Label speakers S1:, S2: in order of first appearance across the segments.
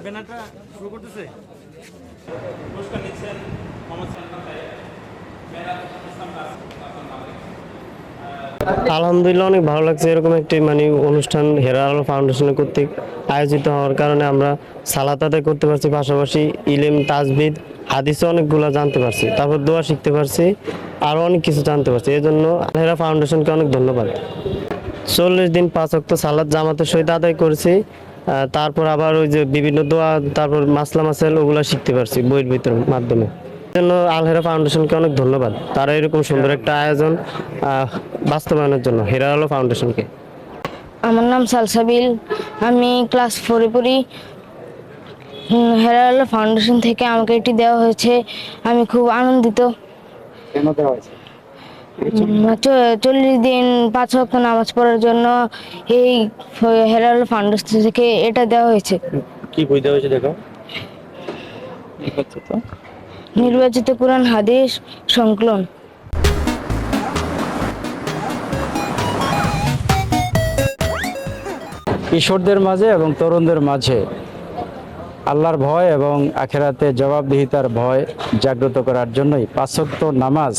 S1: ব্যানারটা শুরু করতেছে।
S2: আলহামদুলিল্লাহ, অনেক ভালো লাগছে। এরকম একটি মানে অনুষ্ঠান হেরা আলো ফাউন্ডেশনের কর্তৃক আয়োজিত হওয়ার কারণে আমরা সালাত আদায় করতে পারছি, পাশাপাশি ইলম তাজবিদ হাদিসে অনেকগুলো জানতে পারছি, তারপর দোয়া শিখতে পারছি, আরও অনেক কিছু জানতে পারছি। এই জন্য হেরা ফাউন্ডেশনকে অনেক ধন্যবাদ। 40 দিন 5 ওয়াক্ত সালাত জামাতের সহিত আদায় করেছি। তারপর আবার ওই যে বিভিন্ন দোয়া, তারপর মাসলা মাসাইল ওগুলো শিখতে পারছি বইয়ের ভিতর মাধ্যমে। জন্য আল হেরা ফাউন্ডেশনকে অনেক ধন্যবাদ, তারা এরকম সুন্দর একটা আয়োজন বাস্তবায়নের জন্য হেরা আলো ফাউন্ডেশনকে।
S3: আমার নাম সালসাবিল, আমি ক্লাস 4-এ পড়ি। হেলাল ফাউন্ডেশন থেকে আমাকে এটি দেওয়া হয়েছে, আমি খুব আনন্দিত।
S4: কেন দেওয়া হয়েছে?
S3: 40 দিন 5 ওয়াক্ত নামাজ পড়ার জন্য এই হেলাল ফাউন্ডেশন থেকে এটা দেওয়া হয়েছে।
S2: কি বই দেওয়া হয়েছে দেখো।
S3: নির্বাচিত কুরআন হাদিস সংকলন।
S4: কিশোরদের মাঝে এবং তরুণদের মাঝে আল্লাহর ভয় এবং আখেরাতে জবাবদিহিতার ভয় জাগ্রত করার জন্যই 5 ওয়াক্ত নামাজ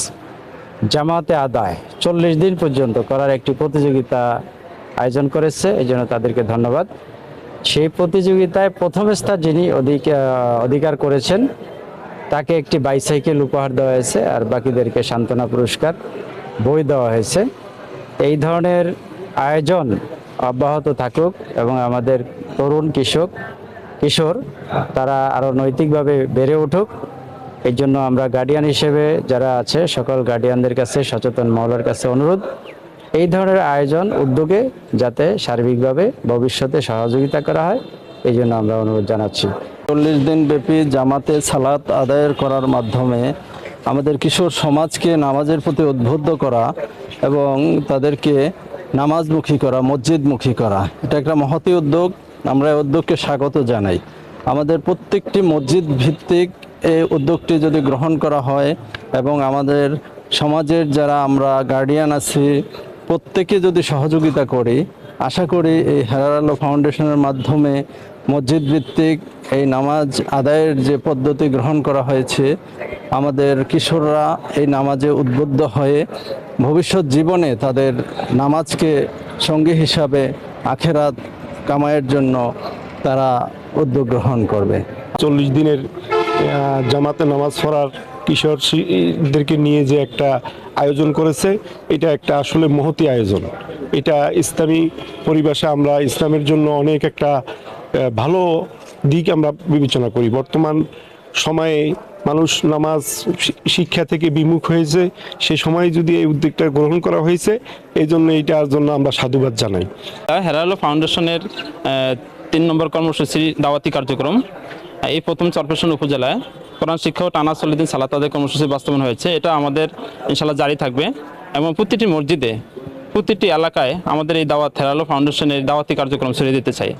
S4: জামাতে আদায় 40 দিন পর্যন্ত করার একটি প্রতিযোগিতা আয়োজন করেছে, এই জন্য তাদেরকে ধন্যবাদ। সেই প্রতিযোগিতায় প্রথম স্থান যিনি অধিকার করেছেন তাকে একটি বাইসাইকেল উপহার দেওয়া হয়েছে, আর বাকিদেরকে সান্ত্বনা পুরস্কার, বই দেওয়া হয়েছে। এই ধরনের আয়োজন অব্যাহত থাকুক এবং আমাদের তরুণ কিশোর তারা আরও নৈতিকভাবে বেড়ে উঠুক। এই জন্য আমরা গার্ডিয়ান হিসেবে যারা আছে সকল গার্ডিয়ানদের কাছে, সচেতন মহলের কাছে অনুরোধ, এই ধরনের আয়োজন উদ্যোগে যাতে সার্বিকভাবে ভবিষ্যতে সহযোগিতা করা হয়, এই জন্য আমরা অনুরোধ জানাচ্ছি।
S5: 40 দিন ব্যাপী জামাতে সালাত আদায়ের করার মাধ্যমে আমাদের কিশোর সমাজকে নামাজের প্রতি উদ্বুদ্ধ করা এবং তাদেরকে নামাজমুখী করা, মসজিদমুখী করা, এটা একটা মহতী উদ্যোগ। আমরা এই উদ্যোগকে স্বাগত জানাই। আমাদের প্রত্যেকটি মসজিদ ভিত্তিক এই উদ্যোগটি যদি গ্রহণ করা হয় এবং আমাদের সমাজের যারা আমরা গার্ডিয়ান আছি প্রত্যেকে যদি সহযোগিতা করি, আশা করি এই হেলাল আলো ফাউন্ডেশনের মাধ্যমে মসজিদ ভিত্তিক এই নামাজ আদায়ের যে পদ্ধতি গ্রহণ করা হয়েছে, আমাদের কিশোররা এই নামাজে উদ্বুদ্ধ হয়ে ভবিষ্যৎ জীবনে তাদের নামাজকে সঙ্গী হিসাবে আখেরাত কামাইয়ের জন্য তারা উদ্যোগ গ্রহণ করবে।
S6: 40 দিনের জামাতে নামাজ পড়ার কিশোরদেরকে নিয়ে যে একটা আয়োজন করেছে, এটা একটা আসলে মহতী আয়োজন। এটা ইসলামী পরিভাষা আমরা ইসলামের জন্য অনেক একটা ভালো দিক আমরা বিবেচনা করি। বর্তমান সময়ে মানুষ নামাজ শিক্ষা থেকে বিমুখ হয়েছে, সে সময় যদি এই উদ্যোগটা গ্রহণ করা হয়েছে, এই জন্য এইটার জন্য আমরা সাধুবাদ জানাই।
S7: হেরা আলো ফাউন্ডেশনের 3 নম্বর কর্মসূচি দাওয়াতি কার্যক্রম এই প্রথম চরফ্যাশন উপজেলায় কোরআন শিক্ষা ও টানা 40 দিন সালাত আদায় কর্মসূচি বাস্তবায়ন হয়েছে। এটা আমাদের ইনশাআল্লাহ জারি থাকবে এবং প্রতিটি মসজিদে, প্রতিটি এলাকায় আমাদের এই দাওয়াত হেরা আলো ফাউন্ডেশনের দাওয়াতি কার্যক্রম ছড়িয়ে দিতে চাই।